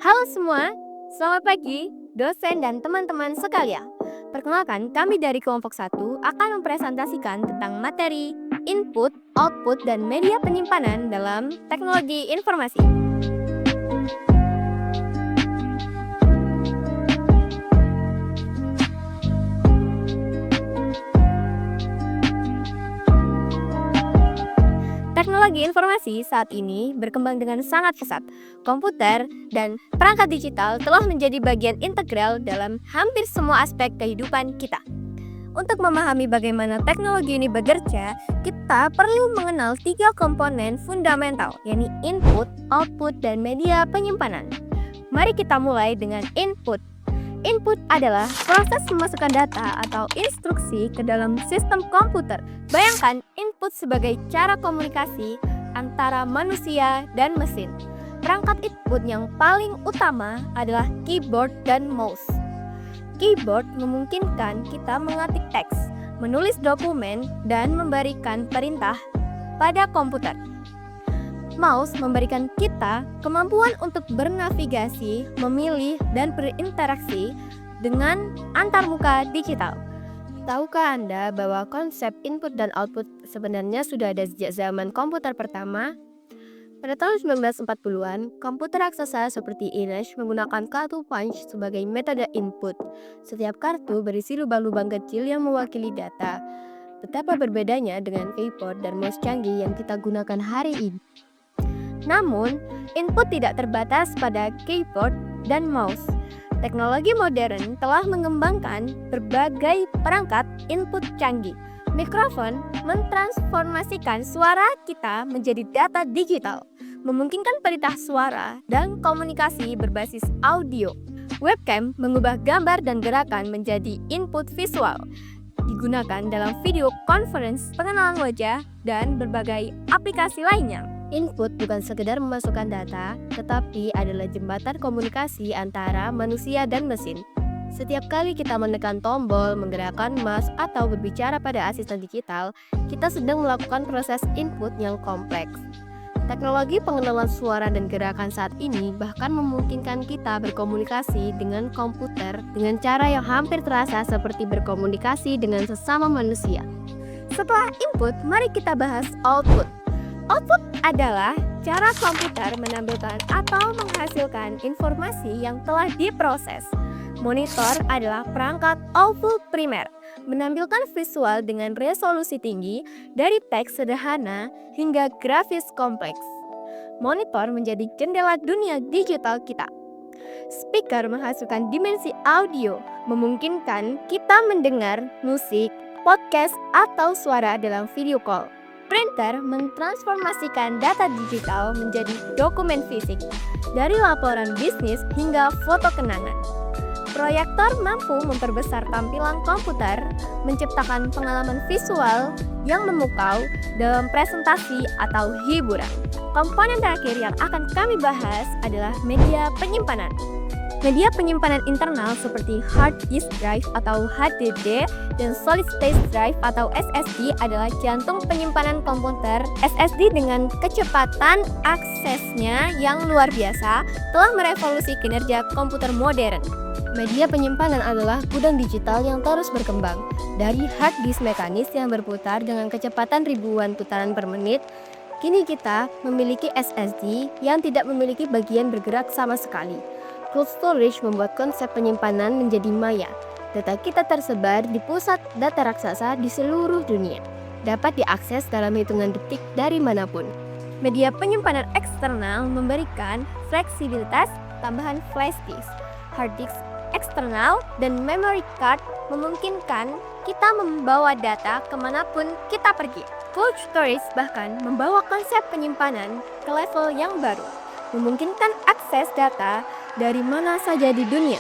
Halo semua, selamat pagi dosen dan teman-teman sekalian. Perkenalkan, kami dari kelompok 1 akan mempresentasikan tentang materi, input, output, dan media penyimpanan dalam teknologi informasi. Teknologi informasi saat ini berkembang dengan sangat pesat. Komputer dan perangkat digital telah menjadi bagian integral dalam hampir semua aspek kehidupan kita. Untuk memahami bagaimana teknologi ini bekerja, kita perlu mengenal 3 komponen fundamental, yakni input, output, dan media penyimpanan. Mari kita mulai dengan input. Input adalah proses memasukkan data atau instruksi ke dalam sistem komputer. Bayangkan input sebagai cara komunikasi antara manusia dan mesin. Perangkat input yang paling utama adalah keyboard dan mouse. Keyboard memungkinkan kita mengetik teks, menulis dokumen, dan memberikan perintah pada komputer. Mouse memberikan kita kemampuan untuk bernavigasi, memilih, dan berinteraksi dengan antarmuka digital. Tahukah Anda bahwa konsep input dan output sebenarnya sudah ada sejak zaman komputer pertama? Pada tahun 1940-an, komputer raksasa seperti ENIAC menggunakan kartu punch sebagai metode input. Setiap kartu berisi lubang-lubang kecil yang mewakili data. Betapa berbedanya dengan keyboard dan mouse canggih yang kita gunakan hari ini. Namun, input tidak terbatas pada keyboard dan mouse. Teknologi modern telah mengembangkan berbagai perangkat input canggih. Mikrofon mentransformasikan suara kita menjadi data digital, memungkinkan perintah suara dan komunikasi berbasis audio. Webcam mengubah gambar dan gerakan menjadi input visual, digunakan dalam video conference, pengenalan wajah, dan berbagai aplikasi lainnya. Input bukan sekedar memasukkan data, tetapi adalah jembatan komunikasi antara manusia dan mesin. Setiap kali kita menekan tombol, menggerakkan mouse, atau berbicara pada asisten digital, kita sedang melakukan proses input yang kompleks. Teknologi pengenalan suara dan gerakan saat ini bahkan memungkinkan kita berkomunikasi dengan komputer dengan cara yang hampir terasa seperti berkomunikasi dengan sesama manusia. Setelah input, mari kita bahas output. Output adalah cara komputer menampilkan atau menghasilkan informasi yang telah diproses. Monitor adalah perangkat output primer, menampilkan visual dengan resolusi tinggi dari teks sederhana hingga grafis kompleks. Monitor menjadi jendela dunia digital kita. Speaker menghasilkan dimensi audio, memungkinkan kita mendengar musik, podcast, atau suara dalam video call. Printer mentransformasikan data digital menjadi dokumen fisik, dari laporan bisnis hingga foto kenangan. Proyektor mampu memperbesar tampilan komputer, menciptakan pengalaman visual yang memukau dalam presentasi atau hiburan. Komponen terakhir yang akan kami bahas adalah media penyimpanan. Media penyimpanan internal seperti hard disk drive atau HDD dan solid state drive atau SSD adalah jantung penyimpanan komputer. SSD dengan kecepatan aksesnya yang luar biasa telah merevolusi kinerja komputer modern. Media penyimpanan adalah gudang digital yang terus berkembang. Dari hard disk mekanis yang berputar dengan kecepatan ribuan putaran per menit, kini kita memiliki SSD yang tidak memiliki bagian bergerak sama sekali. Cold storage membuat konsep penyimpanan menjadi maya. Data kita tersebar di pusat data raksasa di seluruh dunia, dapat diakses dalam hitungan detik dari manapun. Media penyimpanan eksternal memberikan fleksibilitas tambahan flash disk, hard disk eksternal, dan memory card memungkinkan kita membawa data kemanapun kita pergi. Cold storage bahkan membawa konsep penyimpanan ke level yang baru, memungkinkan akses data dari mana saja di dunia.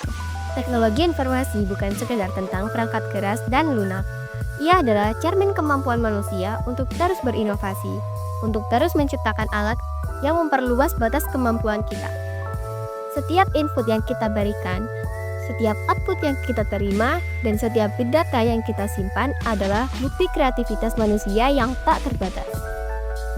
Teknologi informasi bukan sekedar tentang perangkat keras dan lunak. Ia adalah cermin kemampuan manusia untuk terus berinovasi, untuk terus menciptakan alat yang memperluas batas kemampuan kita. Setiap input yang kita berikan, setiap output yang kita terima, dan setiap data yang kita simpan adalah bukti kreativitas manusia yang tak terbatas.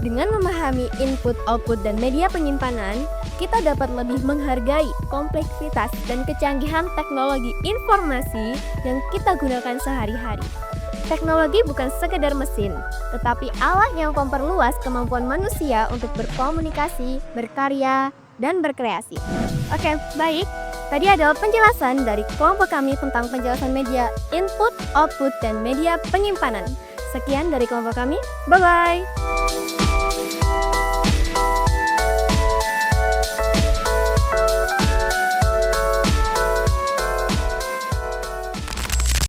Dengan memahami input, output, dan media penyimpanan, kita dapat lebih menghargai kompleksitas dan kecanggihan teknologi informasi yang kita gunakan sehari-hari. Teknologi bukan sekedar mesin, tetapi alat yang memperluas kemampuan manusia untuk berkomunikasi, berkarya, dan berkreasi. Oke, baik. Tadi adalah penjelasan dari kelompok kami tentang penjelasan media input, output, dan media penyimpanan. Sekian dari kelompok kami. Bye-bye!